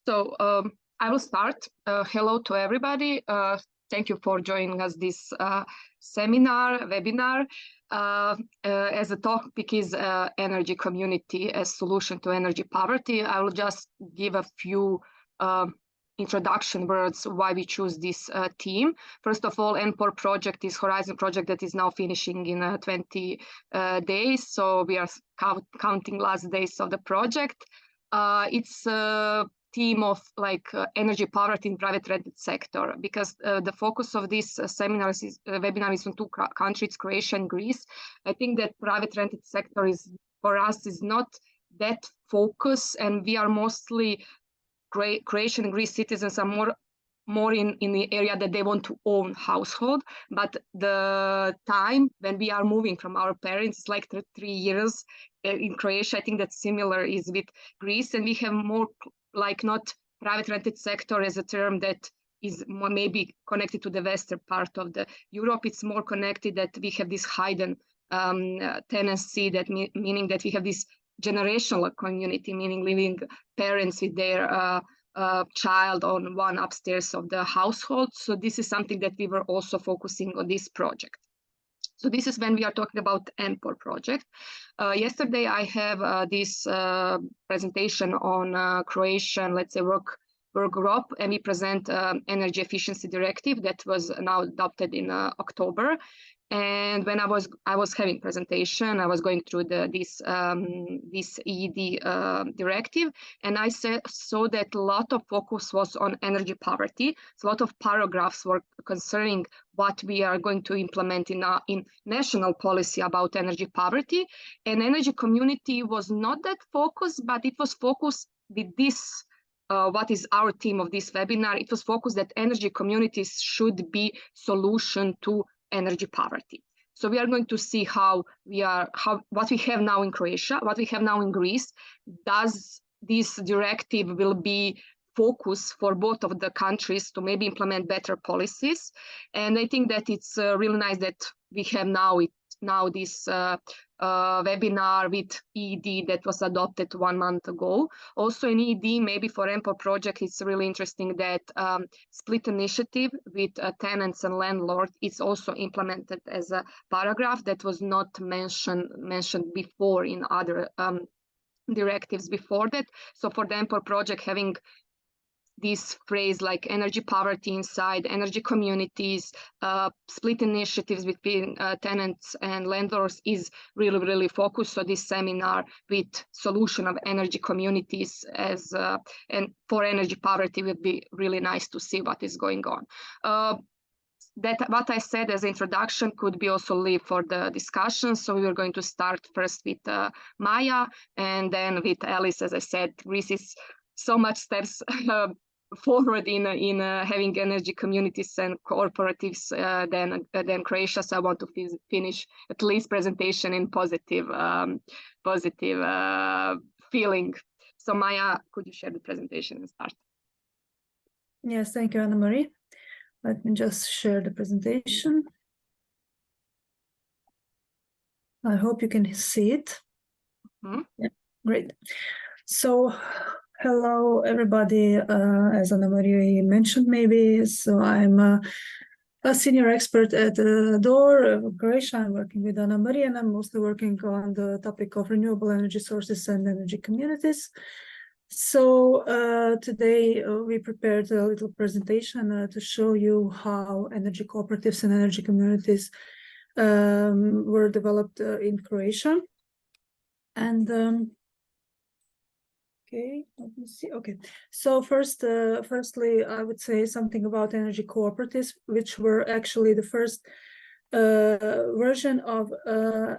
So I will start. Hello to everybody. Thank you for joining us this webinar. As the topic is energy community as solution to energy poverty, I will just give a few introduction words why we choose this theme. First of all, ENPOR project is Horizon project that is now finishing in 20 days. So we are counting last days of the project. It's a theme of energy poverty in private rented sector, because the focus of this webinar is on two countries, Croatia and Greece. I think that private rented sector is for us is not that focus, and we are mostly Croatian and Greece citizens are more in the area that they want to own household, but the time when we are moving from our parents is like 3 years. In Croatia, I think that similar is with Greece, and we have more not private rented sector as a term that is maybe connected to the western part of the Europe. It's more connected that we have this hidden tenancy, that meaning that we have this generational community, meaning living parents with their child on one upstairs of the household. So this is something that we were also focusing on this project. So this is when we are talking about ENPOR project. Yesterday I have this presentation on Croatian, let's say, work group, and we present energy efficiency directive that was now adopted in October. And when I was having presentation, I was going through this EED directive, and I saw that a lot of focus was on energy poverty. So a lot of paragraphs were concerning what we are going to implement in national policy about energy poverty. And energy community was not that focused, but it was focused with this. What is our theme of this webinar? It was focused that energy communities should be solution to energy poverty. So we are going to see what we have now in Croatia, what we have now in Greece. Does this directive will be focus for both of the countries to maybe implement better policies? And I think that it's really nice that we have now this webinar with EED that was adopted 1 month ago. Also in EED, maybe for ENPOR project, it's really interesting that split initiative with tenants and landlords is also implemented as a paragraph that was not mentioned before in other directives before that. So for the ENPOR project, having this phrase like energy poverty inside energy communities, split initiatives between tenants and landlords is really, really focused. So this seminar with solution of energy communities and for energy poverty would be really nice to see what is going on. That what I said as introduction could be also leave for the discussion. So we are going to start first with Maya, and then with Alice. As I said, Greece is so much steps forward in having energy communities and cooperatives than Croatia. So I want to finish at least presentation in positive feeling. So Maya, could you share the presentation and start? Yes, thank you, Anna-Marie. Let me just share the presentation. I hope you can see it. Mm-hmm. Yeah, great. So hello, everybody. As Anna-Marie mentioned, maybe, so I'm a senior expert at DOR of Croatia. I'm working with Anna-Marie, and I'm mostly working on the topic of renewable energy sources and energy communities. So today we prepared a little presentation to show you how energy cooperatives and energy communities were developed in Croatia. And okay, let me see. Okay, so firstly, I would say something about energy cooperatives, which were actually the first version of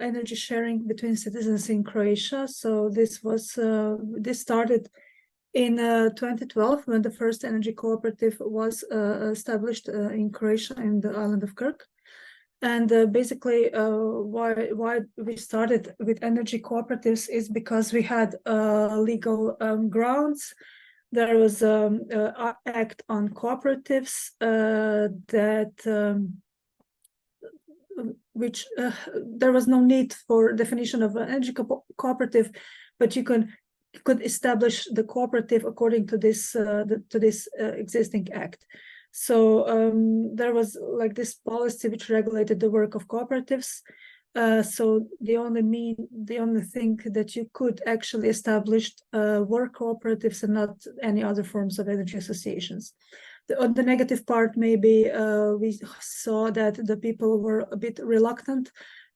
energy sharing between citizens in Croatia. So this started in 2012 when the first energy cooperative was established in Croatia in the island of Krk. And basically, why we started with energy cooperatives is because we had legal grounds. There was an act on cooperatives which there was no need for definition of an energy cooperative, but you can could establish the cooperative according to this existing act. So there was like this policy which regulated the work of cooperatives. So the only thing that you could actually establish were cooperatives and not any other forms of energy associations. On the negative part, maybe we saw that the people were a bit reluctant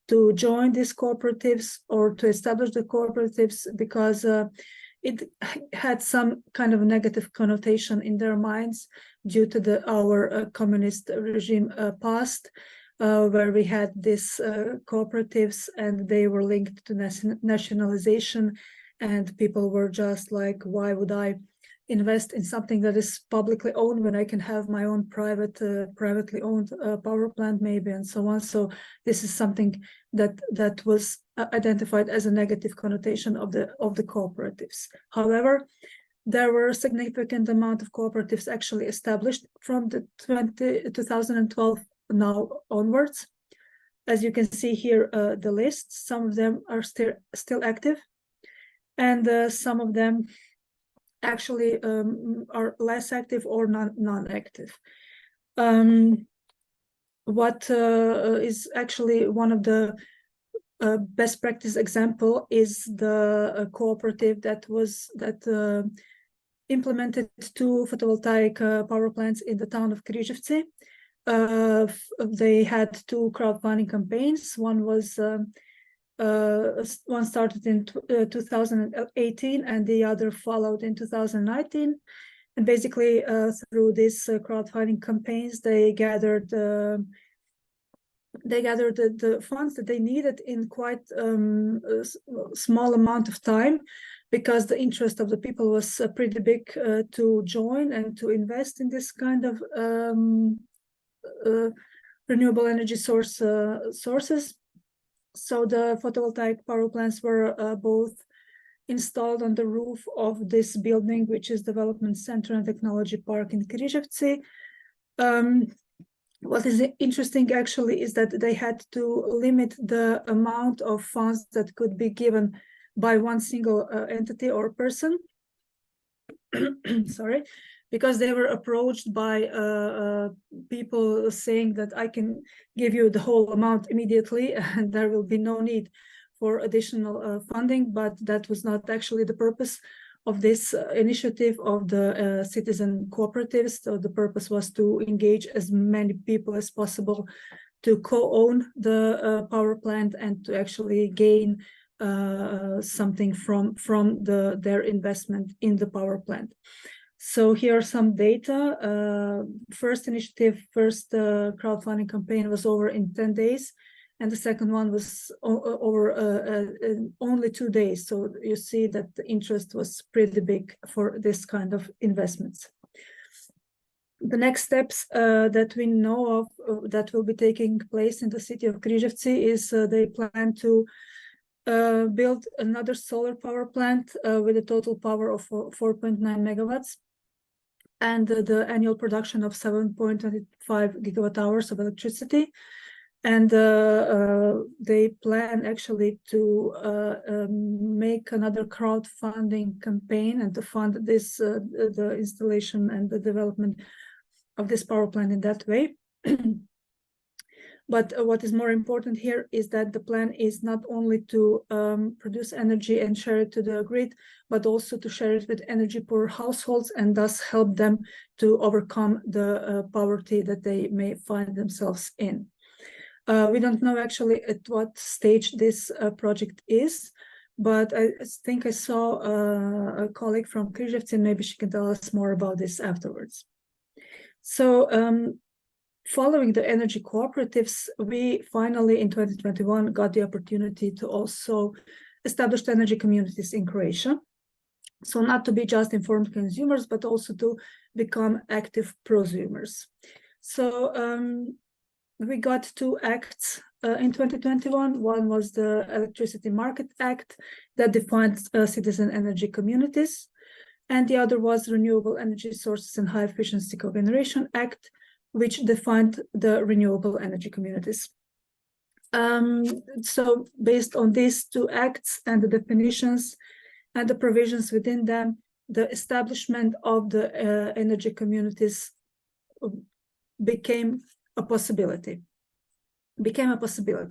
to join these cooperatives or to establish the cooperatives because it had some kind of negative connotation in their minds due to our communist regime past, where we had these cooperatives and they were linked to nationalization, and people were just like, why would I invest in something that is publicly owned when I can have my own privately owned power plant maybe, and so on. So this is something that was identified as a negative connotation of the cooperatives. However, there were a significant amount of cooperatives actually established from the 2012 now onwards. As you can see here, the list, some of them are still active, and some of them actually are less active or non-active. What is actually one of the best practice example is the cooperative that implemented 2 photovoltaic power plants in the town of Križevci. They had 2 crowdfunding campaigns. One started in 2018 and the other followed in 2019. And basically through these crowdfunding campaigns, they gathered the funds that they needed in quite a small amount of time, because the interest of the people was pretty big to join and to invest in this kind of renewable energy sources. So the photovoltaic power plants were both installed on the roof of this building, which is Development Center and Technology Park in Križevci. What is interesting actually is that they had to limit the amount of funds that could be given by one single entity or person. Sorry, because they were approached by people saying that I can give you the whole amount immediately and there will be no need for additional funding, but that was not actually the purpose of this initiative of the citizen cooperatives. So the purpose was to engage as many people as possible to co-own the power plant and to actually gain something from their investment in the power plant. So here are some data. First crowdfunding campaign was over in 10 days. And the second one was over only 2 days. So you see that the interest was pretty big for this kind of investments. The next steps that we know of that will be taking place in the city of Križevci is they plan to build another solar power plant with a total power of 4.9 megawatts and the annual production of 7.25 gigawatt hours of electricity. And they plan actually to make another crowdfunding campaign and to fund this the installation and the development of this power plant in that way. But what is more important here is that the plan is not only to produce energy and share it to the grid, but also to share it with energy poor households and thus help them to overcome the poverty that they may find themselves in. We don't know actually at what stage this project is, but I think I saw a colleague from Križevci, maybe she can tell us more about this afterwards. So following the energy cooperatives, we finally in 2021 got the opportunity to also establish energy communities in Croatia. So not to be just informed consumers, but also to become active prosumers. So we got 2 acts in 2021. One was the Electricity Market Act that defined citizen energy communities. And the other was Renewable Energy Sources and High Efficiency Cogeneration Act, which defined the renewable energy communities. So based on these 2 acts and the definitions and the provisions within them, the establishment of the energy communities became a possibility.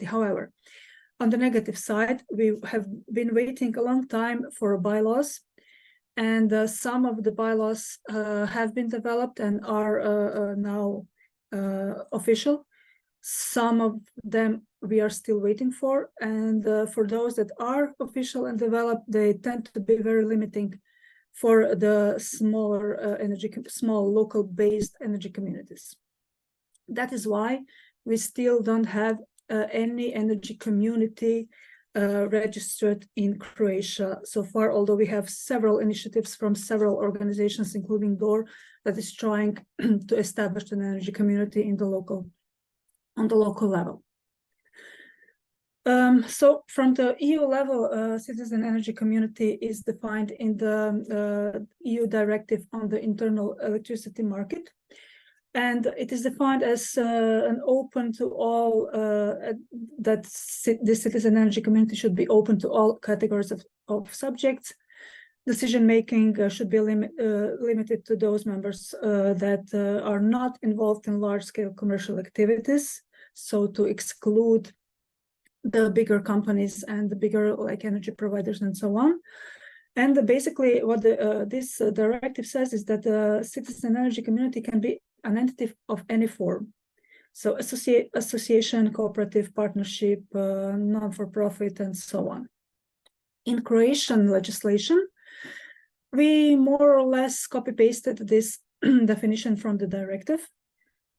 However, on the negative side, we have been waiting a long time for bylaws, and some of the bylaws have been developed and are now official. Some of them we are still waiting for, and for those that are official and developed, they tend to be very limiting for the smaller small local-based energy communities. That is why we still don't have any energy community registered in Croatia so far, although we have several initiatives from several organizations, including DOOR, that is trying to establish an energy community in the on the local level. So from the EU level, citizen energy community is defined in the EU directive on the internal electricity market. And it is defined as an open to all, that the citizen energy community should be open to all categories of subjects. Decision-making should be limited to those members that are not involved in large-scale commercial activities, so to exclude the bigger companies and the bigger like energy providers and so on. And basically what this directive says is that the citizen energy community can be an entity of any form. So association, cooperative, partnership, non-for-profit, and so on. In Croatian legislation, we more or less copy-pasted this definition from the directive.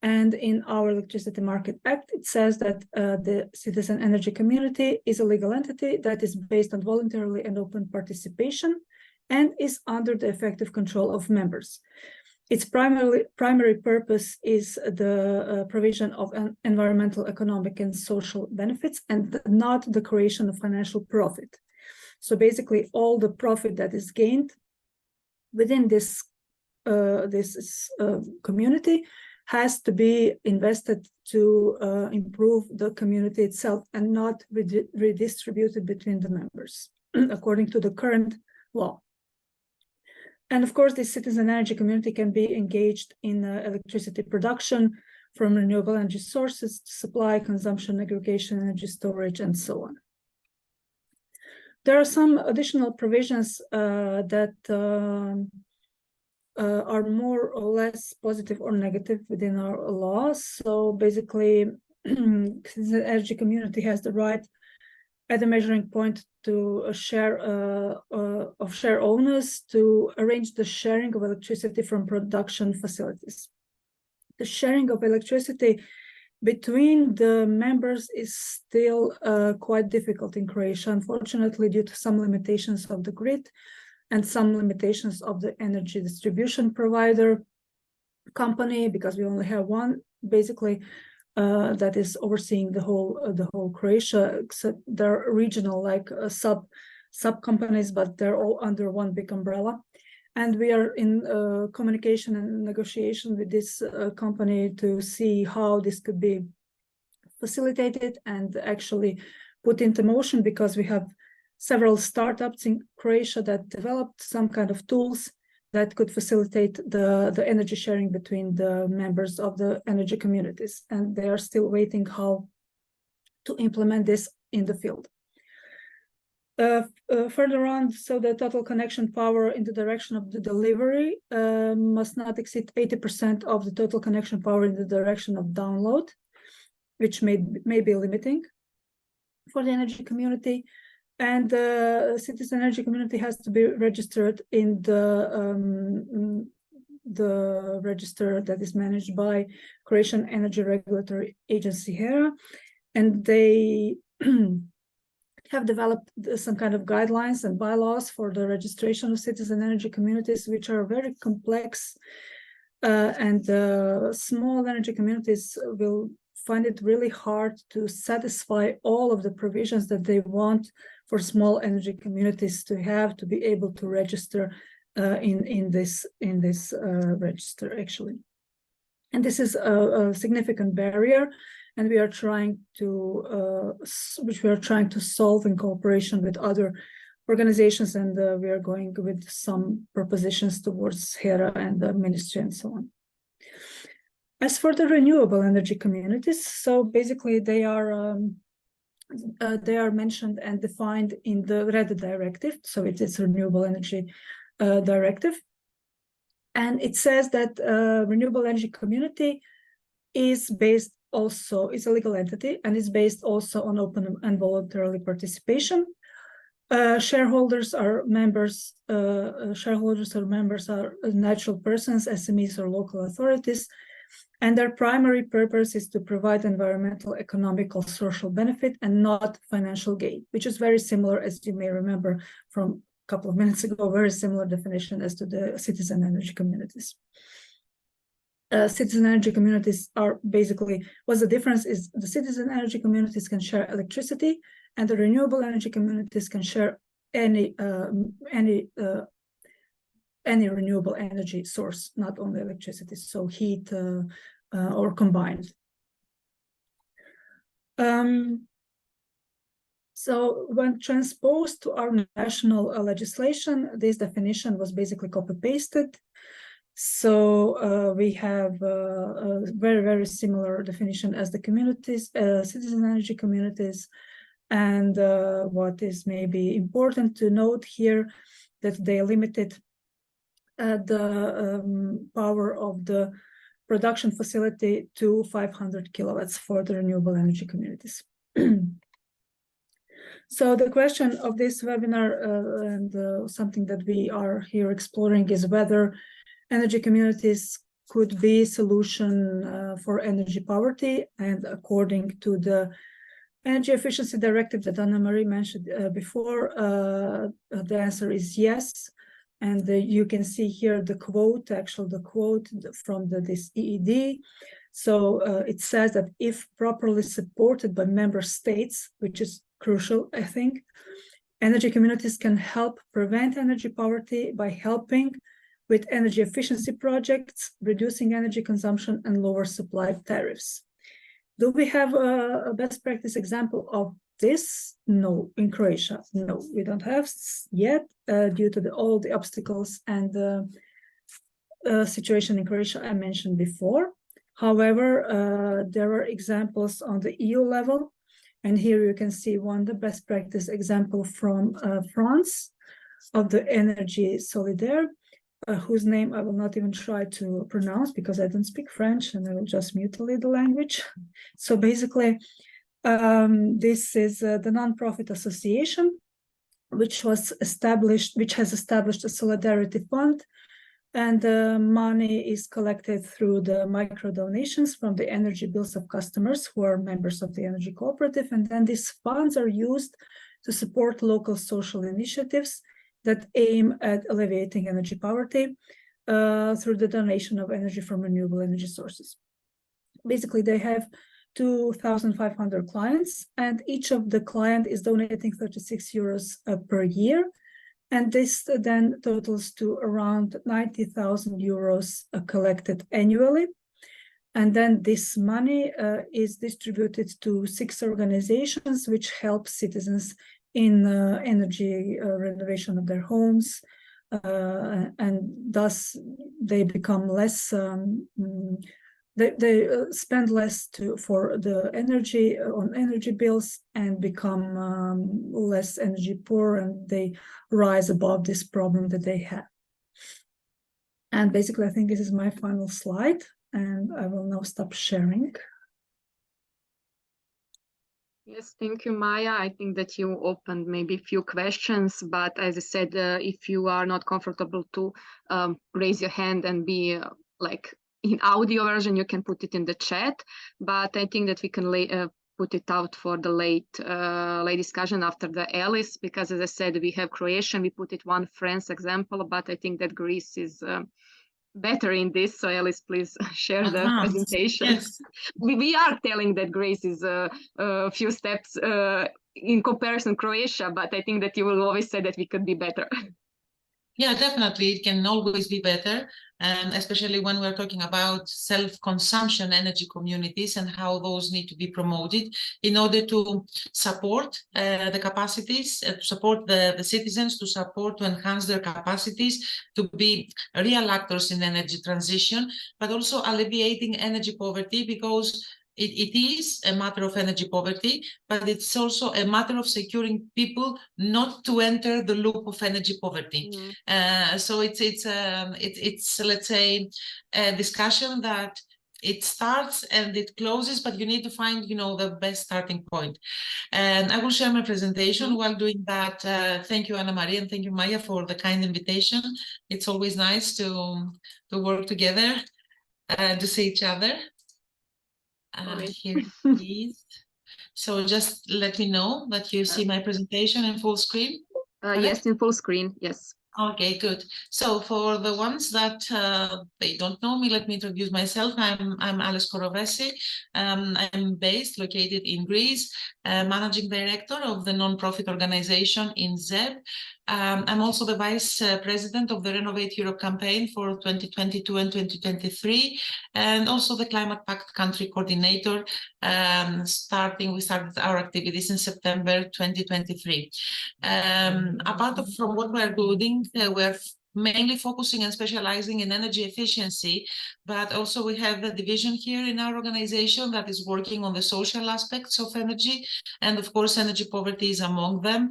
And in our Electricity Market Act, it says that the citizen energy community is a legal entity that is based on voluntarily and open participation and is under the effective control of members. Its primary purpose is the provision of environmental, economic, and social benefits, and not the creation of financial profit. So basically, all the profit that is gained within this community has to be invested to improve the community itself and not redistributed between the members, according to the current law. And of course, this citizen energy community can be engaged in electricity production from renewable energy sources, supply, consumption, aggregation, energy storage, and so on. There are some additional provisions that are more or less positive or negative within our laws. So basically, the energy community has the right at the measuring point to share owners to arrange the sharing of electricity from production facilities. The sharing of electricity between the members is still quite difficult in Croatia, unfortunately, due to some limitations of the grid and some limitations of the energy distribution provider company, because we only have one, basically, that is overseeing the whole Croatia. Except there are regional like sub companies, but they're all under one big umbrella. And we are in communication and negotiation with this company to see how this could be facilitated and actually put into motion, because we have several startups in Croatia that developed some kind of tools that could facilitate the energy sharing between the members of the energy communities. And they are still waiting how to implement this in the field. Further on, so the total connection power in the direction of the delivery must not exceed 80% of the total connection power in the direction of download, which may be limiting for the energy community. And the citizen energy community has to be registered in the register that is managed by Croatian Energy Regulatory Agency HERA, and they have developed some kind of guidelines and bylaws for the registration of citizen energy communities, which are very complex, and small energy communities will find it really hard to satisfy all of the provisions that they want for small energy communities to have to be able to register in this register, actually. And this is a significant barrier, and we are trying to solve in cooperation with other organizations, and we are going with some propositions towards HERA and the ministry and so on. As for the renewable energy communities, so basically they are mentioned and defined in the RED directive. So it is renewable energy directive. And it says that renewable energy community is based also, is a legal entity and is based also on open and voluntary participation. Shareholders are members are natural persons, SMEs, or local authorities, and their primary purpose is to provide environmental, economical, social benefit and not financial gain, which is very similar, as you may remember from a couple of minutes ago, very similar definition as to the citizen energy communities. Citizen energy communities are basically, what's the difference is the citizen energy communities can share electricity, and the renewable energy communities can share any renewable energy source, not only electricity, so heat or combined. So when transposed to our national legislation, this definition was basically copy-pasted. So we have a very, very similar definition as the communities, citizen energy communities. And what is maybe important to note here, that they limited the power of the production facility to 500 kilowatts for the renewable energy communities. So the question of this webinar and something that we are here exploring is whether energy communities could be a solution for energy poverty. And according to the Energy Efficiency Directive that Anna-Marie mentioned before, the answer is yes. And you can see here the quote, from this EED. So it says that if properly supported by member states, which is crucial, I think, energy communities can help prevent energy poverty by helping with energy efficiency projects, reducing energy consumption, and lower supply tariffs. Do we have a best practice example of this? No, in Croatia, no, we don't have yet due to all the obstacles and the situation in Croatia I mentioned before. However, there are examples on the EU level, and here you can see the best practice example from France of the Energy Solidaire, whose name I will not even try to pronounce because I don't speak French, and I will just mutilate the language. So basically, this is the non-profit association, which has established a solidarity fund, and the money is collected through the micro donations from the energy bills of customers who are members of the energy cooperative, and then these funds are used to support local social initiatives that aim at alleviating energy poverty through the donation of energy from renewable energy sources. Basically, they have 2,500 clients, and each of the client is donating 36 euros per year. And this then totals to around 90,000 euros collected annually. And then this money is distributed to 6 organizations which help citizens in energy renovation of their homes, and thus they become less, they spend less for the energy on energy bills and become less energy poor, and they rise above this problem that they have. And basically, I think this is my final slide, and I will now stop sharing. Yes, thank you, Maya. I think that you opened maybe a few questions, but as I said, if you are not comfortable to raise your hand and be like in audio version, you can put it in the chat. But I think that we can put it out for the late discussion after the Alice, because as I said, we have Croatian, we put it one France example, but I think that Greece is better in this. So Alice, please share the presentation. Yes. We are telling that Greece is a few steps in comparison to Croatia, but I think that you will always say that we could be better. Yeah, definitely. It can always be better. And especially when we're talking about self-consumption energy communities and how those need to be promoted in order to support the capacities, to support the citizens, to support, to enhance their capacities, to be real actors in energy transition, but also alleviating energy poverty, because it is a matter of energy poverty, but it's also a matter of securing people not to enter the loop of energy poverty. So it's let's say a discussion that it starts and it closes, but you need to find, you know, the best starting point. And I will share my presentation. While doing that, thank you, Anna Maria, and thank you, Maya, for the kind invitation. It's always nice to work together, to see each other. Here it is. So just let me know that you see my presentation in full screen. Yes, in full screen, yes. Okay, good. So for the ones that they don't know me, let me introduce myself. I'm Alice Korovesi. I'm located in Greece, managing director of the non-profit organization in ZEB. I'm also the vice president of the Renovate Europe campaign for 2022 and 2023, and also the Climate Pact country coordinator. We started our activities in September 2023. Apart from what we're doing, we're mainly focusing and specializing in energy efficiency, but also we have a division here in our organization that is working on the social aspects of energy, and of course energy poverty is among them.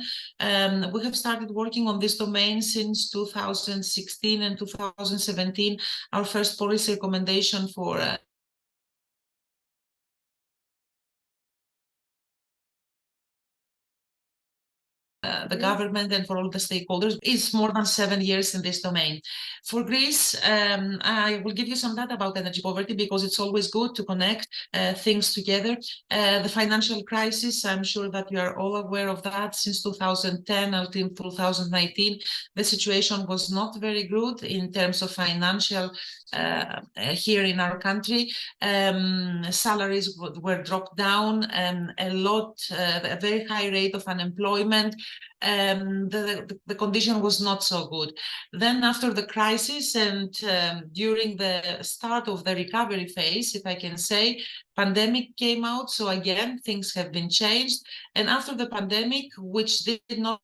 We have started working on this domain since 2016 and 2017. Our first policy recommendation for the government and for all the stakeholders is more than 7 years in this domain. For Greece, I will give you some data about energy poverty because it's always good to connect things together. The financial crisis, I'm sure that you are all aware of that. Since 2010 until 2019, the situation was not very good in terms of financial here in our country. Salaries were dropped down, a very high rate of unemployment. The condition was not so good. Then after the crisis and during the start of the recovery phase, if I can say, pandemic came out. So again, things have been changed. And after the pandemic, which did not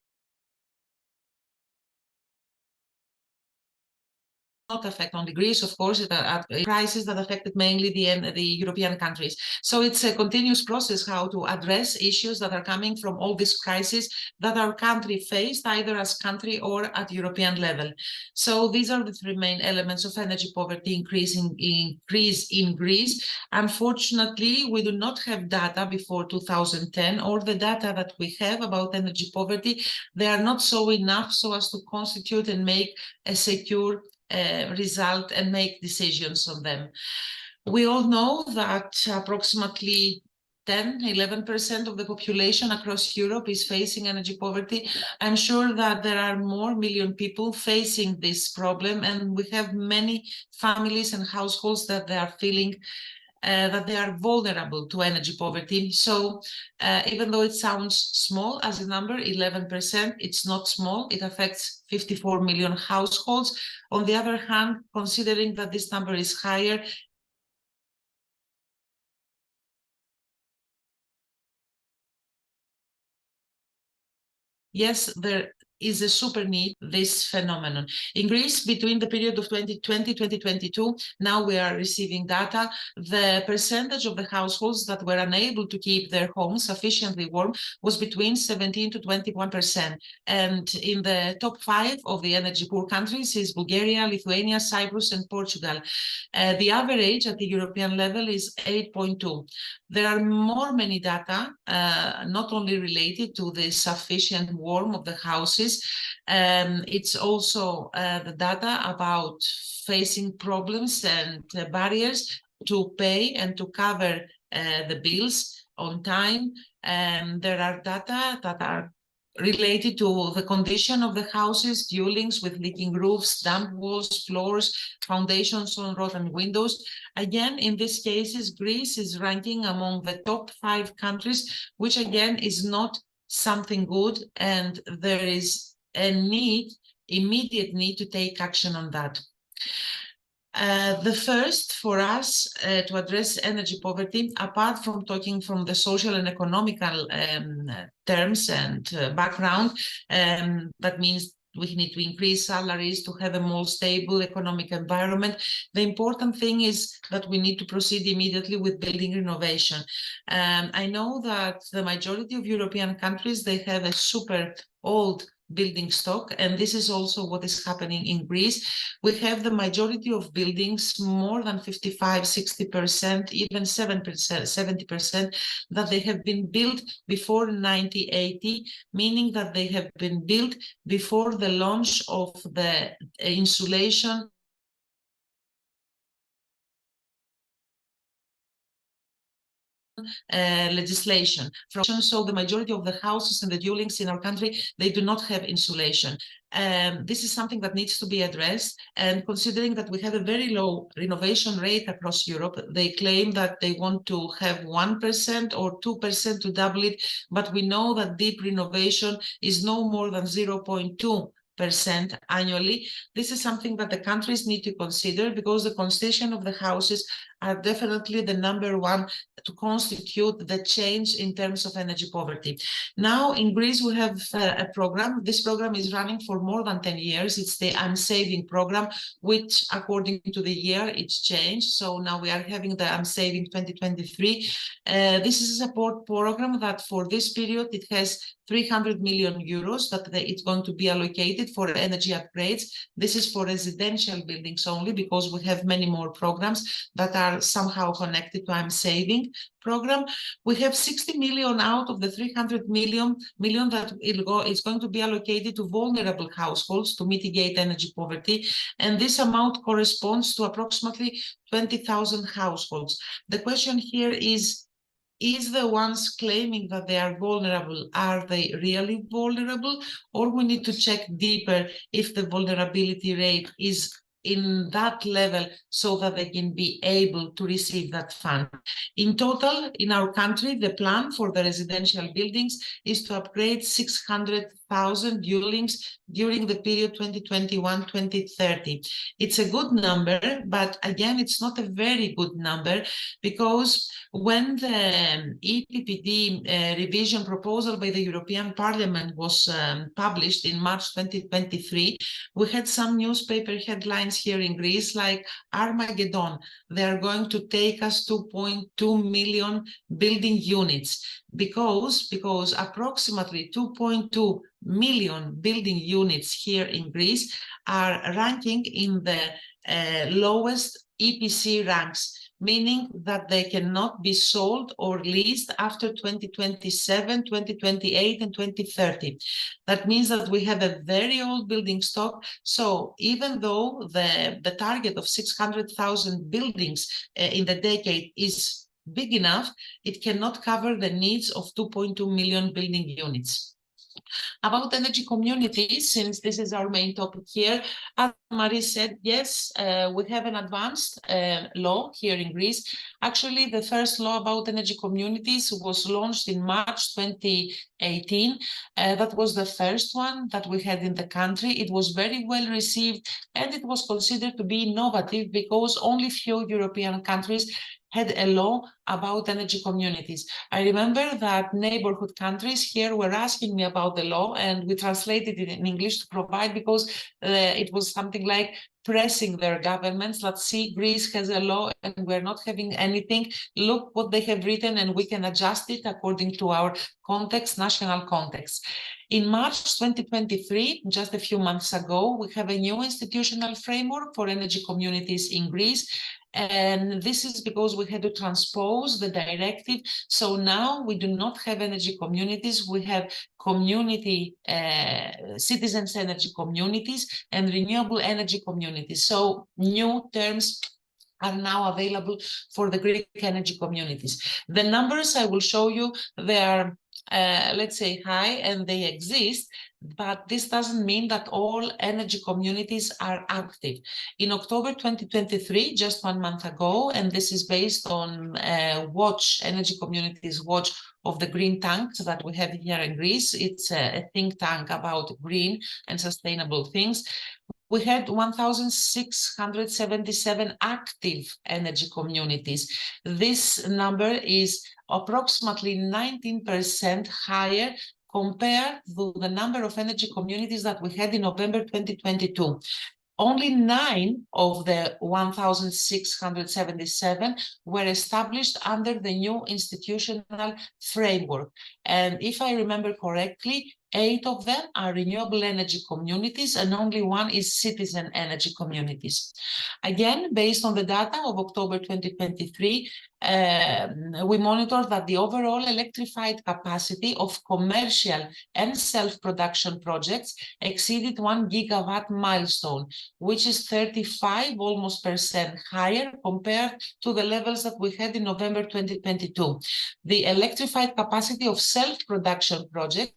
affect only Greece, of course, it a crisis that affected mainly the European countries. So it's a continuous process how to address issues that are coming from all these crises that our country faced, either as country or at European level. So these are the three main elements of energy poverty increase in Greece. Unfortunately, we do not have data before 2010, or the data that we have about energy poverty, they are not so enough so as to constitute and make a secure result and make decisions on them. We all know that approximately 10–11% of the population across Europe is facing energy poverty. I'm sure that there are more million people facing this problem, and we have many families and households that they are feeling that they are vulnerable to energy poverty. So even though it sounds small as a number, 11%, it's not small. It affects 54 million households. On the other hand, considering that this number is higher, yes, there is a super need, this phenomenon. In Greece, between the period of 2020-2022, now we are receiving data, the percentage of the households that were unable to keep their homes sufficiently warm was between 17 to 21%. And in the top 5 of the energy poor countries is Bulgaria, Lithuania, Cyprus, and Portugal. The average at the European level is 8.2. There are many data, not only related to the sufficient warmth of the houses. It's also the data about facing problems and barriers to pay and to cover the bills on time. There are data that are related to the condition of the houses, dwellings with leaking roofs, damp walls, floors, foundations on rotten windows. Again, in these cases, Greece is ranking among the top 5 countries, which again is not something good, and there is a need immediate need to take action on that. The first for us to address energy poverty, apart from talking from the social and economical terms and background, that means we need to increase salaries to have a more stable economic environment. The important thing is that we need to proceed immediately with building renovation. I know that the majority of European countries, they have a super old building stock, and this is also what is happening in Greece. We have the majority of buildings, more than 55, 60%, even 7%, 70%, that they have been built before 1980, meaning that they have been built before the launch of the insulation legislation. So the majority of the houses and the dwellings in our country, they do not have insulation. This is something that needs to be addressed. And considering that we have a very low renovation rate across Europe, they claim that they want to have 1% or 2% to double it. But we know that deep renovation is no more than 0.2% annually. This is something that the countries need to consider, because the construction of the houses are definitely the number one to constitute the change in terms of energy poverty. Now in Greece we have a program. This program is running for more than 10 years. It's the I'm Saving program, which according to the year it's changed. So now we are having the I'm Saving 2023. This is a support program that for this period it has 300 million euros that it's going to be allocated for energy upgrades. This is for residential buildings only, because we have many more programs that are somehow connected to I'm Saving program. We have 60 million out of the 300 million that is going to be allocated to vulnerable households to mitigate energy poverty. And this amount corresponds to approximately 20,000 households. The question here is the ones claiming that they are vulnerable, are they really vulnerable? Or we need to check deeper if the vulnerability rate is in that level so that they can be able to receive that fund. In total, in our country, the plan for the residential buildings is to upgrade 600,000 dwellings during the period 2021-2030. It's a good number, but again, it's not a very good number, because when the EPPD revision proposal by the European Parliament was published in March 2023, we had some newspaper headlines here in Greece like Armageddon. They are going to take us 2.2 million building units, because approximately 2.2 million building units here in Greece are ranking in the lowest EPC ranks, meaning that they cannot be sold or leased after 2027, 2028, and 2030. That means that we have a very old building stock. So even though the target of 600,000 buildings in the decade is big enough, it cannot cover the needs of 2.2 million building units. About energy communities, since this is our main topic here, as Marie said, yes, we have an advanced law here in Greece. Actually, the first law about energy communities was launched in March 2018. That was the first one that we had in the country. It was very well received, and it was considered to be innovative, because only few European countries had a law about energy communities. I remember that neighborhood countries here were asking me about the law, and we translated it in English to provide, because it was something like pressing their governments. Let's see, Greece has a law and we're not having anything. Look what they have written, and we can adjust it according to our context, national context. In March 2023, just a few months ago, we have a new institutional framework for energy communities in Greece. And this is because we had to transpose the directive. So now we do not have energy communities. We have community, citizens energy communities and renewable energy communities. So new terms are now available for the Greek energy communities. The numbers I will show you, they are let's say, high, and they exist, but this doesn't mean that all energy communities are active. In October 2023, just 1 month ago, and this is based on Energy Communities Watch of the green tanks that we have here in Greece. It's a think tank about green and sustainable things. We had 1,677 active energy communities. This number is approximately 19% higher compared to the number of energy communities that we had in November 2022. Only 9 of the 1,677 were established under the new institutional framework. And if I remember correctly, 8 of them are renewable energy communities and only 1 is citizen energy communities. Again, based on the data of October 2023, we monitor that the overall electrified capacity of commercial and self-production projects exceeded 1 gigawatt milestone, which is 35% almost higher compared to the levels that we had in November 2022. The electrified capacity of self-production projects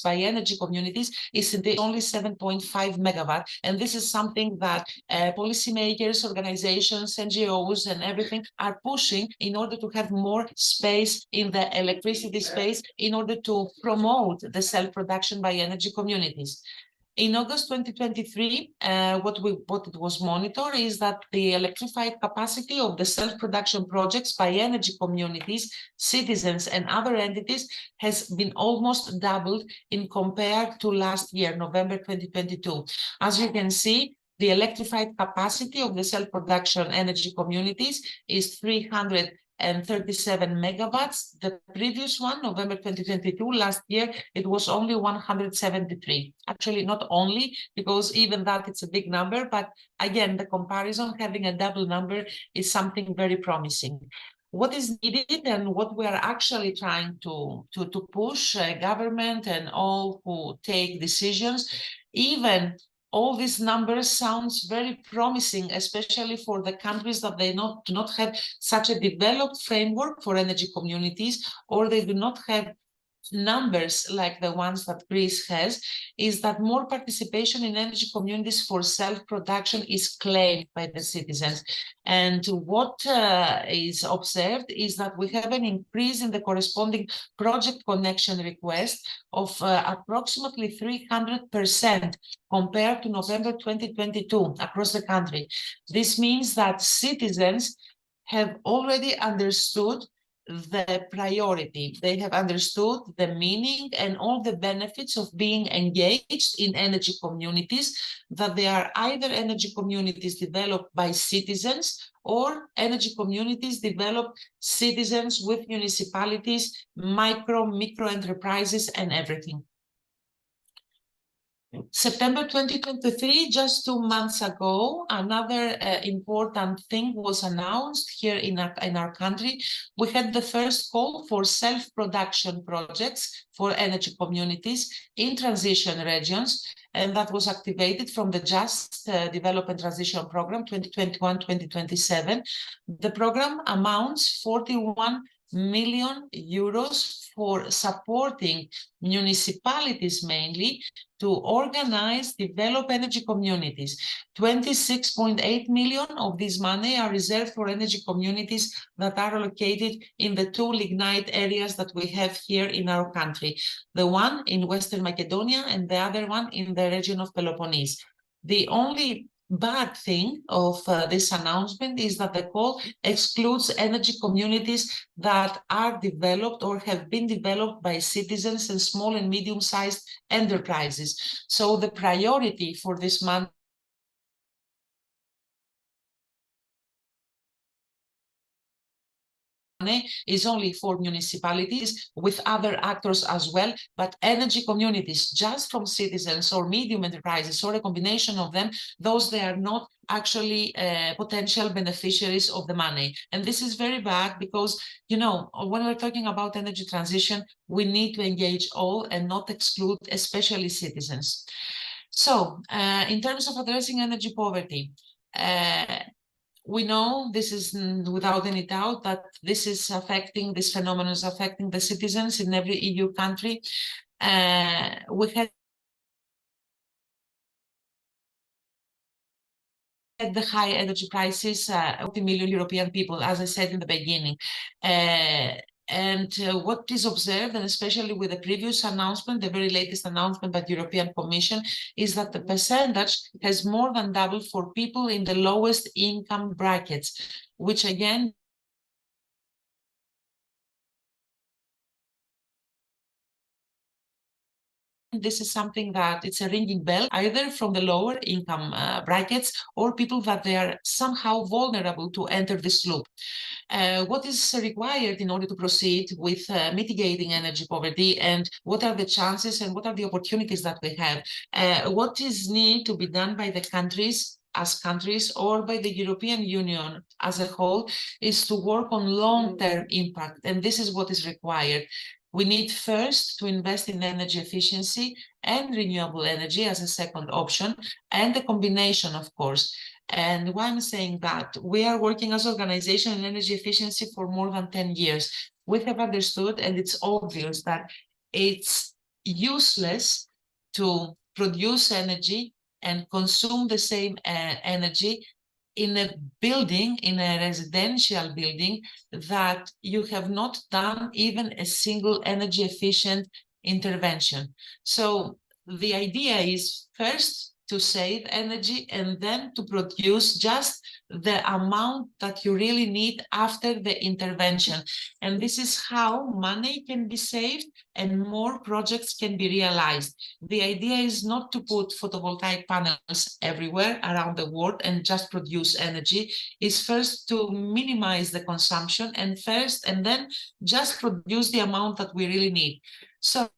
by energy communities is only 7.5 megawatt, and this is something that policymakers, organizations, NGOs, and everything are pushing in order to have more space in the electricity space in order to promote the self-production by energy communities. In August 2023, what it was monitored is that the electrified capacity of the self-production projects by energy communities, citizens, and other entities has been almost doubled in compared to last year, November 2022. As you can see, the electrified capacity of the self-production energy communities is 337 megawatts. The previous one, November 2022, last year, it was only 173. Actually, not only, because even that it's a big number, but again, the comparison, having a double number is something very promising. What is needed and what we are actually trying to push government and all who take decisions, even all these numbers sounds very promising, especially for the countries that they do not have such a developed framework for energy communities, or they do not have numbers like the ones that Greece has, is that more participation in energy communities for self-production is claimed by the citizens. And what is observed is that we have an increase in the corresponding project connection request of approximately 300% compared to November 2022 across the country. This means that citizens have already understood the priority. They have understood the meaning and all the benefits of being engaged in energy communities, that they are either energy communities developed by citizens or energy communities developed citizens with municipalities, micro enterprises, and everything. September 2023, just 2 months ago, another important thing was announced here in our country. We had the first call for self-production projects for energy communities in transition regions, and that was activated from the Just Development Transition Program 2021-2027. The program amounts 41 million euros for supporting municipalities mainly to organize, develop energy communities. 26.8 million of this money are reserved for energy communities that are located in the 2 lignite areas that we have here in our country. The one in Western Macedonia and the other one in the region of Peloponnese. The only bad thing of this announcement is that the call excludes energy communities that are developed or have been developed by citizens and small and medium-sized enterprises. So the priority for this month is only for municipalities with other actors as well, but energy communities just from citizens or medium enterprises or a combination of them, those they are not actually potential beneficiaries of the money. And this is very bad because, you know, when we're talking about energy transition, we need to engage all and not exclude especially citizens. So in terms of addressing energy poverty, we know this is without any doubt that this phenomenon is affecting the citizens in every EU country. We had the high energy prices, 40 million European people, as I said in the beginning. What is observed, and especially with the previous announcement, the very latest announcement by the European Commission, is that the percentage has more than doubled for people in the lowest income brackets, which again, this is something that it's a ringing bell, either from the lower income brackets or people that they are somehow vulnerable to enter this loop. What is required in order to proceed with mitigating energy poverty, and what are the chances and what are the opportunities that we have? What is need to be done by the countries as countries or by the European Union as a whole is to work on long-term impact, and this is what is required. We need first to invest in energy efficiency and renewable energy as a second option, and a combination, of course. And why I'm saying that, we are working as an organization in energy efficiency for more than 10 years. We have understood, and it's obvious, that it's useless to produce energy and consume the same energy in a building, in a residential building, that you have not done even a single energy efficient intervention. So the idea is first to save energy and then to produce just the amount that you really need after the intervention. And this is how money can be saved and more projects can be realized. The idea is not to put photovoltaic panels everywhere around the world and just produce energy. It's first to minimize the consumption and then just produce the amount that we really need. So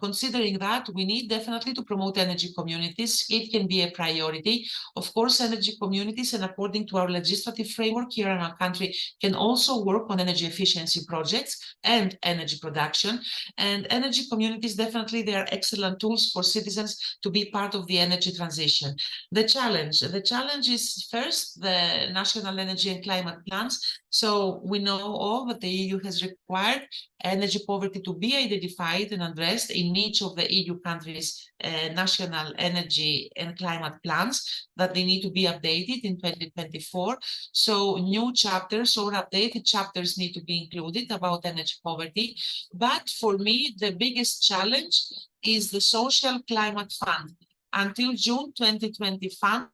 considering that, we need definitely to promote energy communities. It can be a priority. Of course, energy communities, and according to our legislative framework here in our country, can also work on energy efficiency projects and energy production. And energy communities, definitely, they are excellent tools for citizens to be part of the energy transition. The challenge is first the national energy and climate plans. So we know all that the EU has required energy poverty to be identified and addressed in each of the EU countries' national energy and climate plans, that they need to be updated in 2024. So new chapters or updated chapters need to be included about energy poverty. But for me, the biggest challenge is the Social Climate Fund. Until June 2020 fund,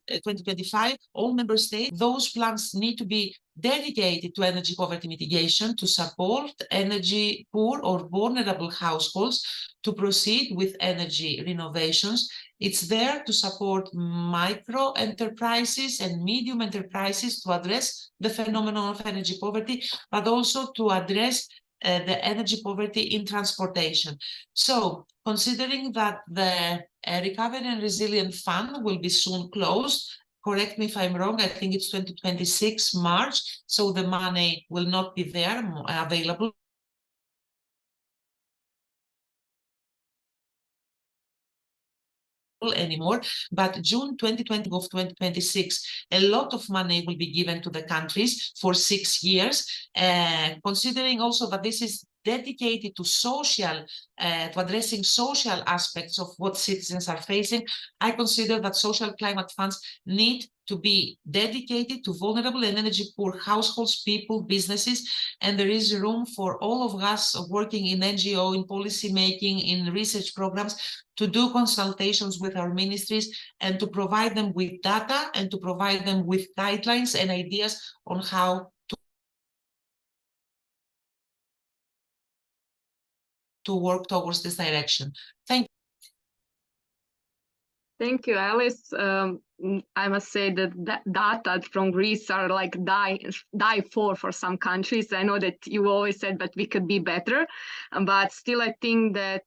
2025, all member states, those plans need to be dedicated to energy poverty mitigation to support energy poor or vulnerable households to proceed with energy renovations. It's there to support micro enterprises and medium enterprises to address the phenomenon of energy poverty, but also to address the energy poverty in transportation. So, considering that the Recovery and Resilience Fund will be soon closed, correct me if I'm wrong, I think it's 2026 March, so the money will not be there available anymore, but June 2020 of 2026, a lot of money will be given to the countries for 6 years, considering also that this is dedicated to social, to addressing social aspects of what citizens are facing. I consider that social climate funds need to be dedicated to vulnerable and energy poor households, people, businesses, and there is room for all of us working in NGO, in policy making, in research programs, to do consultations with our ministries and to provide them with data and to provide them with guidelines and ideas on how to work towards this direction. Thank you. Thank you, Alice. I must say that data from Greece are like die for some countries. I know that you always said that we could be better, but still I think that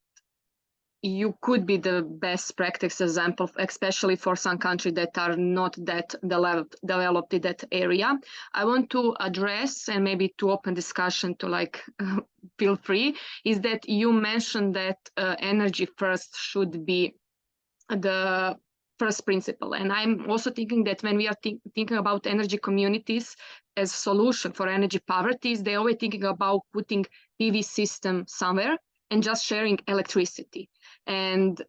you could be the best practice example, especially for some countries that are not that developed in that area. I want to address and maybe to open discussion to like feel free, is that you mentioned that energy first should be the first principle. And I'm also thinking that when we are thinking about energy communities as solution for energy poverty, they're always thinking about putting PV system somewhere and just sharing electricity. And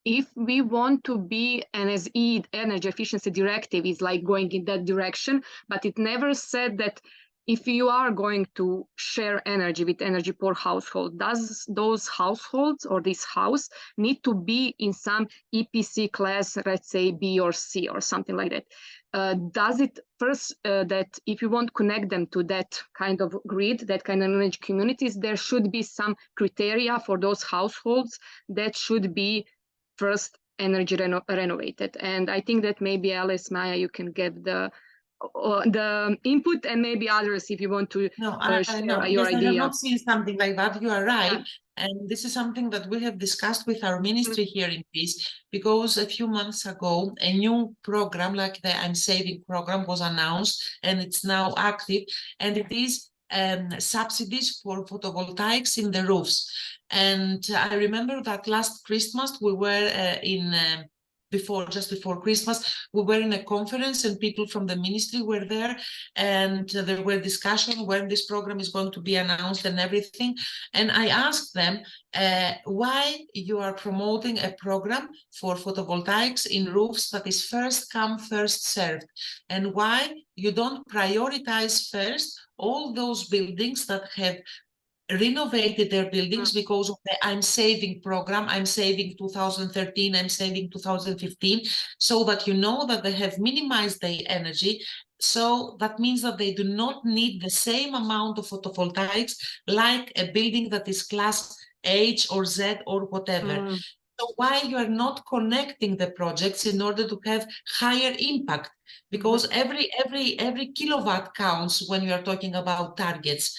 if we want to be, and as energy efficiency directive is like going in that direction, but it never said that if you are going to share energy with energy poor household, does those households or this house need to be in some EPC class, let's say B or C or something like that? Does it first that if you want to connect them to that kind of grid, that kind of energy communities, there should be some criteria for those households that should be first energy renovated? And I think that maybe Alice, Maya, you can give the input, and maybe others if you want to share your yes, I have idea. not seen something like that. You are right. Yeah. And this is something that we have discussed with our ministry here in Greece, because a few months ago, a new program like the I'm Saving program was announced, and it's now active, and it is subsidies for photovoltaics in the roofs. And I remember that last Christmas we were just before Christmas, we were in a conference and people from the ministry were there, and there were discussions when this program is going to be announced and everything. And I asked them why you are promoting a program for photovoltaics in roofs that is first come, first served, and why you don't prioritize first all those buildings that have renovated their buildings because of the I'm Saving program. I'm Saving 2013, I'm Saving 2015, so that you know that they have minimized their energy. So that means that they do not need the same amount of photovoltaics like a building that is class H or Z or whatever. So why you are not connecting the projects in order to have higher impact? Because every kilowatt counts when you are talking about targets.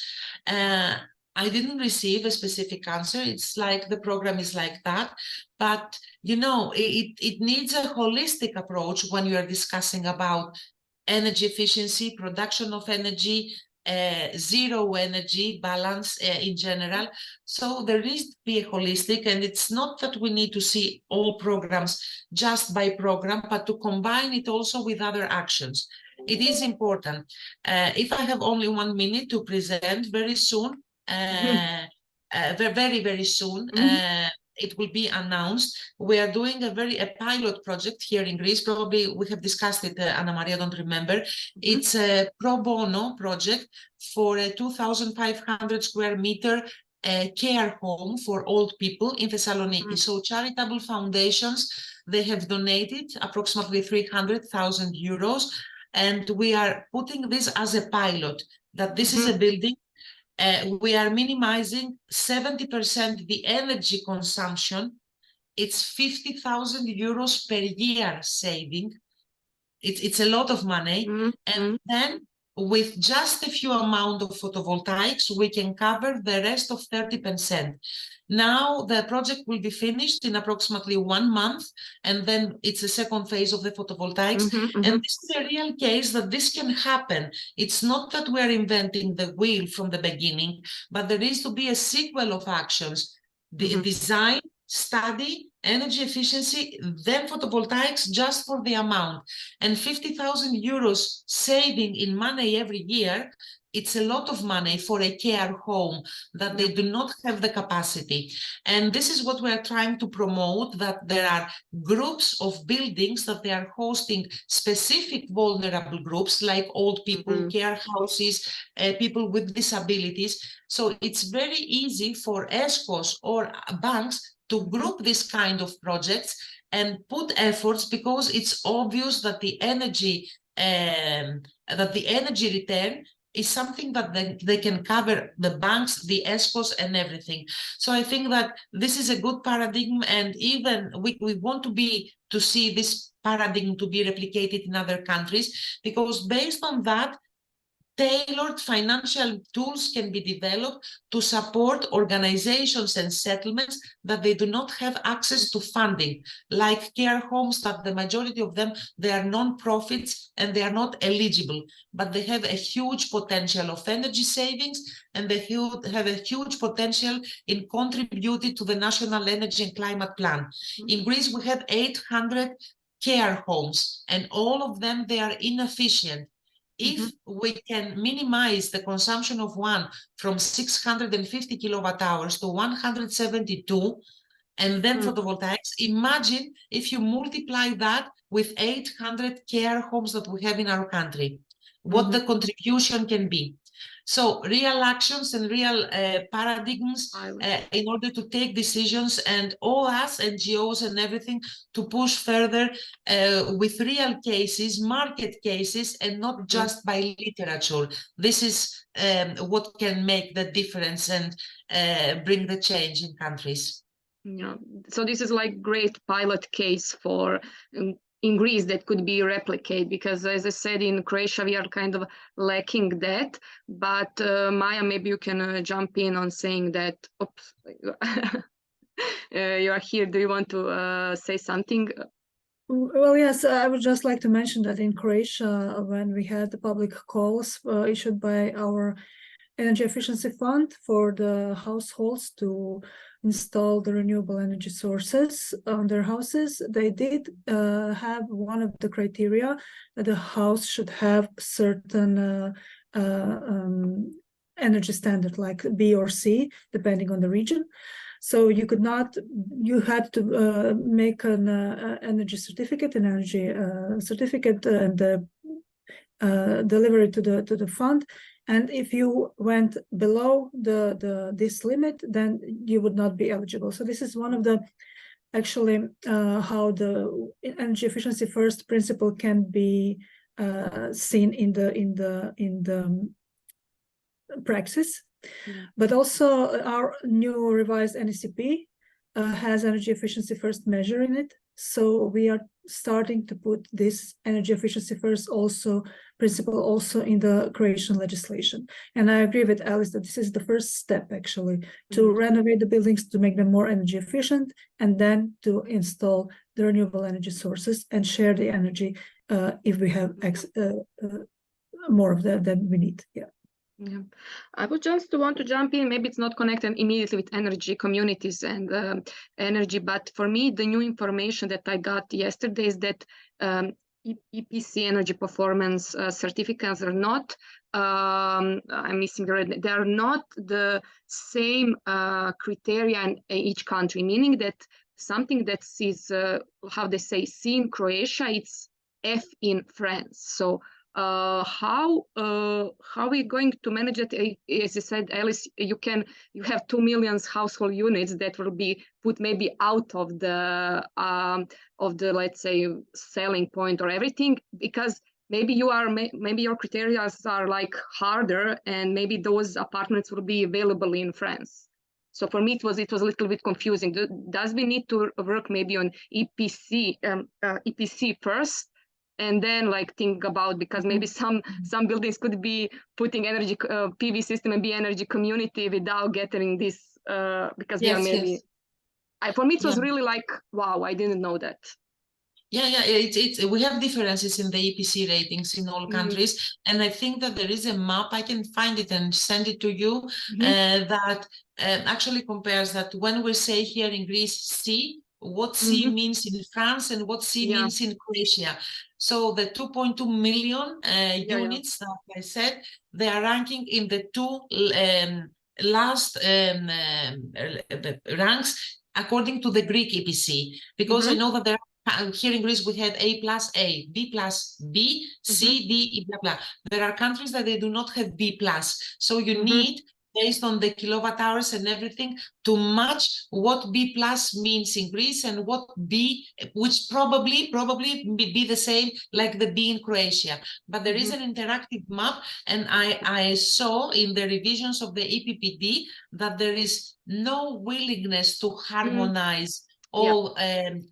I didn't receive a specific answer. It's like the program is like that, but you know, it needs a holistic approach when you are discussing about energy efficiency, production of energy, zero energy balance in general. So there is to be a holistic, and it's not that we need to see all programs just by program, but to combine it also with other actions. It is important. If I have only 1 minute to present very soon, very soon, it will be announced. We are doing a pilot project here in Greece. Probably we have discussed it, Anna Maria, don't remember. It's a pro bono project for a 2,500 square meter care home for old people in Thessaloniki. So charitable foundations, they have donated approximately 300,000 euros. And we are putting this as a pilot, that this is a building. We are minimizing 70% the energy consumption. It's 50,000 euros per year saving. It's a lot of money. And then with just a few amount of photovoltaics, we can cover the rest of 30%. Now the project will be finished in approximately 1 month, and then it's a second phase of the photovoltaics. And this is a real case that this can happen. It's not that we're inventing the wheel from the beginning, but there is to be a sequel of actions. The design, study, energy efficiency, then photovoltaics just for the amount. And 50,000 euros saving in money every year, it's a lot of money for a care home that they do not have the capacity. And this is what we are trying to promote, that there are groups of buildings that they are hosting specific vulnerable groups like old people, care houses, people with disabilities. So it's very easy for ESCOs or banks to group this kind of projects and put efforts, because it's obvious that the energy return is something that they can cover, the banks, the ESCOs, and everything. So I think that this is a good paradigm, and even we want to see this paradigm to be replicated in other countries, because based on that, tailored financial tools can be developed to support organizations and settlements that they do not have access to funding, like care homes, that the majority of them, they are non-profits and they are not eligible, but they have a huge potential of energy savings, and they have a huge potential in contributing to the National Energy and Climate Plan. In Greece, we have 800 care homes, and all of them, they are inefficient. If we can minimize the consumption of one from 650 kilowatt hours to 172, and then photovoltaics, imagine if you multiply that with 800 care homes that we have in our country, what the contribution can be. So real actions and real paradigms in order to take decisions, and all us NGOs and everything to push further with real cases, market cases, and not just by literature. This is what can make the difference and bring the change in countries. Yeah, so this is like great pilot case for in Greece that could be replicated, because as I said, in Croatia we are kind of lacking that. But Maya, maybe you can jump in on saying that. Oops, you are here. Do you want to say something? Well, yes, I would just like to mention that in Croatia, when we had the public calls issued by our Energy Efficiency Fund for the households to install the renewable energy sources on their houses, they did have one of the criteria that the house should have certain energy standard, like B or C, depending on the region. So you could not, you had to make an energy certificate, an energy certificate, and deliver it to the fund. And if you went below this limit, then you would not be eligible. So this is one of the actually how the energy efficiency first principle can be seen in the praxis. But also our new revised NECP has energy efficiency first measure in it. So we are starting to put this energy efficiency first principle also in the Croatian legislation. And I agree with Alice that this is the first step actually to renovate the buildings, to make them more energy efficient, and then to install the renewable energy sources and share the energy if we have more of that than we need. Yeah. Yeah, I would just want to jump in. Maybe it's not connected immediately with energy communities and energy, but for me, the new information that I got yesterday is that EPC energy performance certificates are not. I'm missing the red. They are not the same criteria in each country, meaning that something that is how they say C in Croatia, it's F in France. So. How are we going to manage it? As you said, Alice, you have 2 million household units that will be put maybe out of the let's say selling point or everything, because maybe your criteria are like harder, and maybe those apartments will be available in France. So for me, it was a little bit confusing. Does we need to work maybe on EPC first? And then like think about, because maybe some buildings could be putting energy PV system and be energy community without getting this because they are maybe. For me it was really like, wow, I didn't know that. Yeah, we have differences in the EPC ratings in all countries, and I think that there is a map, I can find it and send it to you, that actually compares that when we say here in Greece C, what C means in France and what C means in Croatia. So the 2.2 million units that I said, they are ranking in the two last ranks according to the Greek EPC, because I know that there are, here in Greece we have A plus A, B plus B, C, D, blah, blah. There are countries that they do not have B plus. So you need, based on the kilowatt hours and everything, to match what B plus means in Greece and what B, which probably be the same like the B in Croatia. But there is an interactive map, and I saw in the revisions of the EPPD that there is no willingness to harmonize all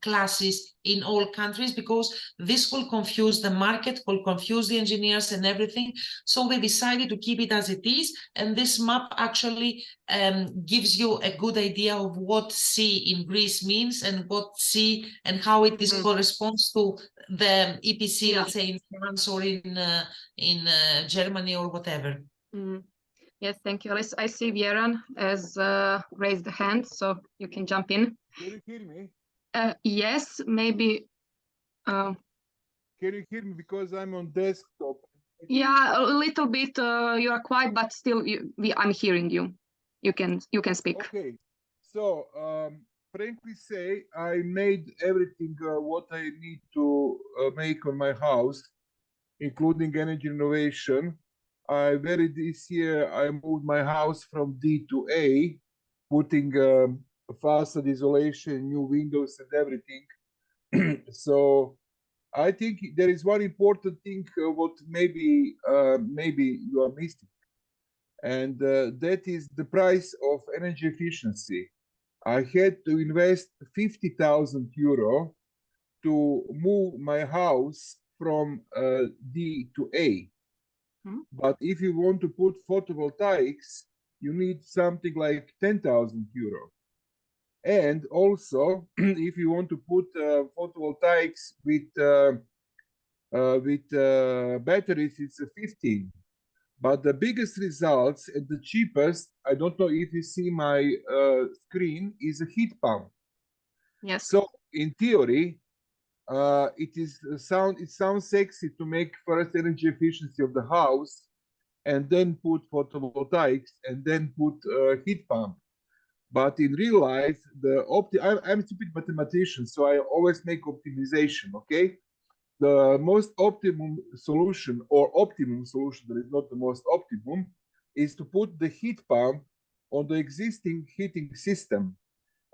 classes in all countries, because this will confuse the market, will confuse the engineers and everything. So they decided to keep it as it is, and this map actually gives you a good idea of what C in Greece means and what C and how it is corresponds to the EPC, let's say in France or in Germany or whatever. Yes, thank you, Alice. I see Vieran has raised the hand, so you can jump in. Can you hear me? Yes, maybe. Can you hear me? Because I'm on desktop. Yeah, a little bit. You are quiet, but still, I'm hearing you. You can speak. Okay. So, frankly say, I made everything what I need to make on my house, including energy renovation. This year I moved my house from D to A, putting facade isolation, new windows and everything. So I think there is one important thing what maybe you are missing, and that is the price of energy efficiency. I had to invest 50,000 euro to move my house from D to A. But if you want to put photovoltaics, you need something like 10,000 euro. And also, if you want to put photovoltaics with batteries, it's 15. But the biggest results and the cheapest, I don't know if you see my screen, is a heat pump. Yes. So in theory, it sounds sexy to make first energy efficiency of the house, and then put photovoltaics, and then put heat pump. But in real life, I'm a stupid mathematician, so I always make optimization. Okay, the most optimum solution, or optimum solution, that is not the most optimum, is to put the heat pump on the existing heating system.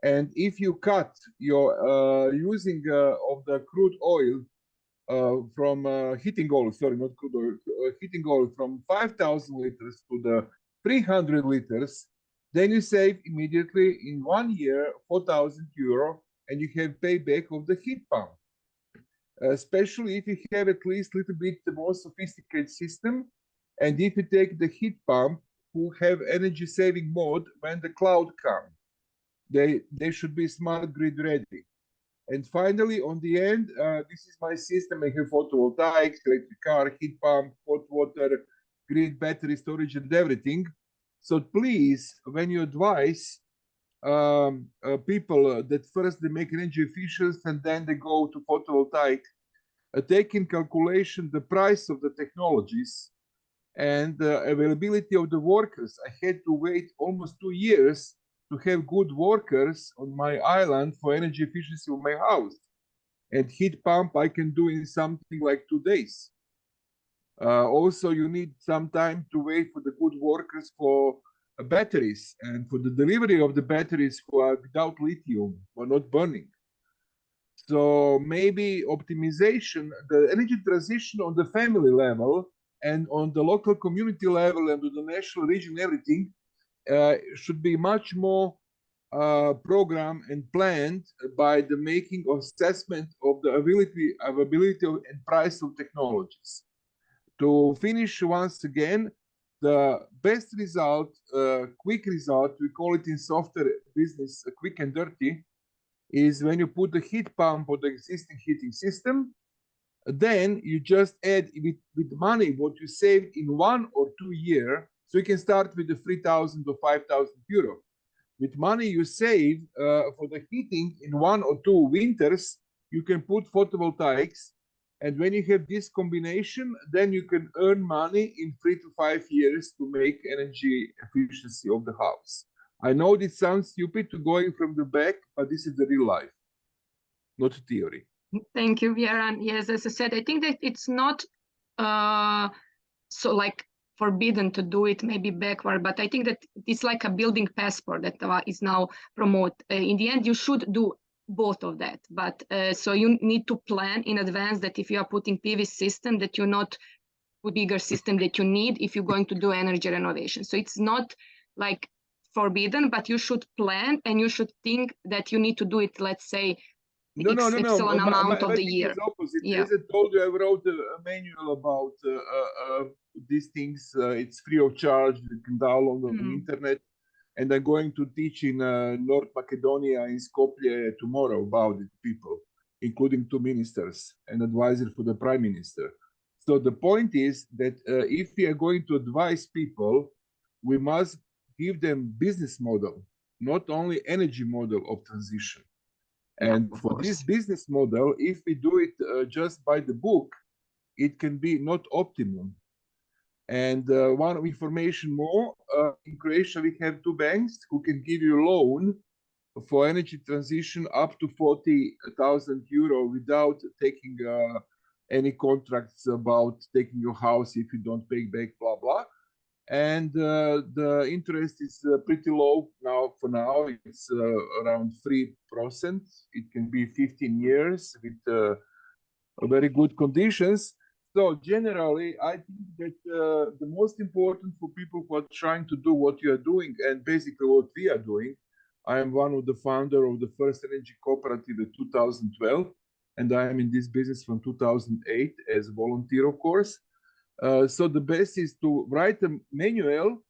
And if you cut your using of the crude oil from heating oil, sorry, not crude oil, heating oil from 5,000 liters to the 300 liters, then you save immediately in 1 year 4,000 euro, and you have payback of the heat pump. Especially if you have at least a little bit the more sophisticated system, and if you take the heat pump who have energy saving mode when the cloud comes. They should be smart grid ready. And finally, on the end, this is my system. I have photovoltaics, electric car, heat pump, hot water, grid, battery storage, and everything. So please, when you advise people that first they make energy efficient and then they go to photovoltaic, take in calculation the price of the technologies and the availability of the workers. I had to wait almost 2 years to have good workers on my island for energy efficiency of my house. And heat pump I can do in something like 2 days. Also, you need some time to wait for the good workers for batteries and for the delivery of the batteries who are without lithium or not burning. So maybe optimization, the energy transition on the family level and on the local community level and on the national region, everything should be much more programmed and planned by the making of assessment of the availability and price of technologies. To finish once again, the best result, quick result, we call it in software business quick and dirty, is when you put the heat pump on the existing heating system, then you just add with money what you saved in 1 or 2 years. So you can start with the 3,000 or 5,000 euro. With money you save for the heating in 1 or 2 winters, you can put photovoltaics. And when you have this combination, then you can earn money in 3 to 5 years to make energy efficiency of the house. I know this sounds stupid to going from the back, but this is the real life, not theory. Thank you, Vieran. Yes, as I said, I think that it's not so like forbidden to do it maybe backward, but I think that it's like a building passport that is now promoted. In the end, you should do both of that, but so you need to plan in advance that if you are putting PV system, that you're not put bigger system that you need if you're going to do energy renovation. So it's not like forbidden, but you should plan and you should think that you need to do it, let's say, No. amount of My the thing year. is opposite. Yeah. As I told you, I wrote a manual about these things. It's free of charge. You can download on the internet. And I'm going to teach in North Macedonia, in Skopje, tomorrow about it, people, including 2 ministers and advisor for the prime minister. So the point is that if we are going to advise people, we must give them business model, not only energy model of transition. And for this business model, if we do it just by the book, it can be not optimum. And one information more, in Croatia, we have 2 banks who can give you a loan for energy transition up to 40,000 euro without taking any contracts about taking your house if you don't pay back, blah, blah. And the interest is pretty low now. For now, it's around 3%. It can be 15 years with very good conditions. So generally, I think that the most important for people who are trying to do what you are doing and basically what we are doing, I am one of the founder of the first energy cooperative in 2012, and I am in this business from 2008 as a volunteer, of course. So the best is to write a manual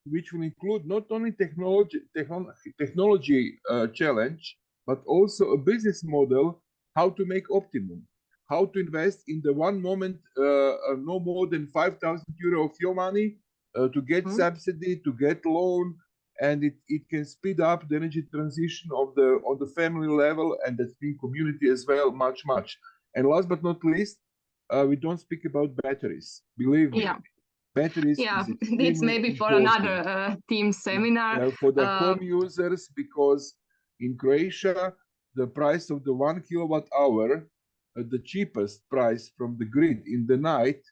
which will include not only technology challenge, but also a business model, how to make optimum, how to invest in the one moment no more than 5,000 euro of your money to get subsidy, to get loan, and it can speed up the energy transition on the family level and the community as well, much. And last but not least, we don't speak about batteries. Believe me, batteries. Yeah, is it's maybe for important. another team seminar. For the home users, because in Croatia, the price of the 1 kilowatt hour, the cheapest price from the grid in the night,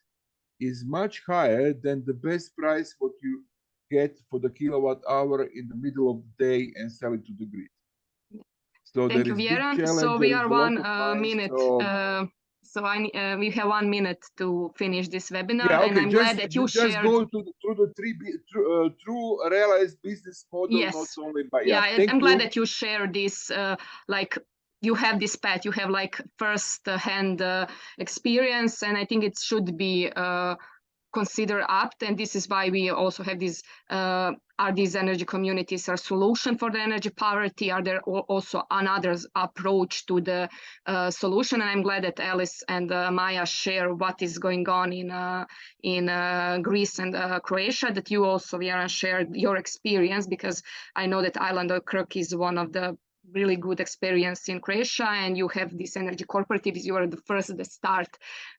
is much higher than the best price what you get for the kilowatt hour in the middle of the day and sell it to the grid. So Thank there you, is big Vjeran. challenge. So we there are is a lot 1 of clients, minute. So we have 1 minute to finish this webinar, yeah, okay. and I'm glad that you just shared. go through the true realized business model, Yes. not only by. Yeah, Thank I'm you. glad that you share this. Like you have this path, you have like first-hand experience, and I think it should be considered apt. And this is why we also have these. Are these energy communities a solution for the energy poverty? Are there also another approach to the solution? And I'm glad that Alice and Maya share what is going on in Greece and Croatia, that you also, Vjeran, shared your experience, because I know that Island of Krk is one of the really good experience in Croatia, and you have these energy cooperatives. You are the first that start,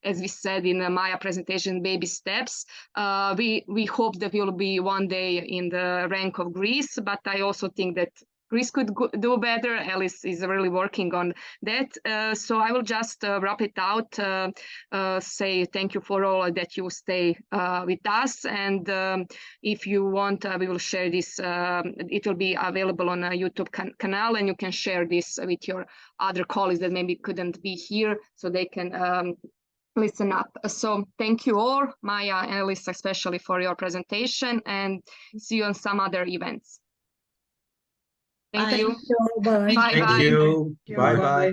as we said in the Maya presentation, baby steps. We hope that we'll be one day in the rank of Greece, but I also think that Greece could do better. Alice is really working on that. So I will just wrap it out, say thank you for all that you stay with us. And if you want, we will share this. It will be available on a YouTube canal, and you can share this with your other colleagues that maybe couldn't be here, so they can listen up. So thank you all, Maya and Alice, especially for your presentation, and see you on some other events. Thank you. Bye. Bye. Thank you. Bye bye.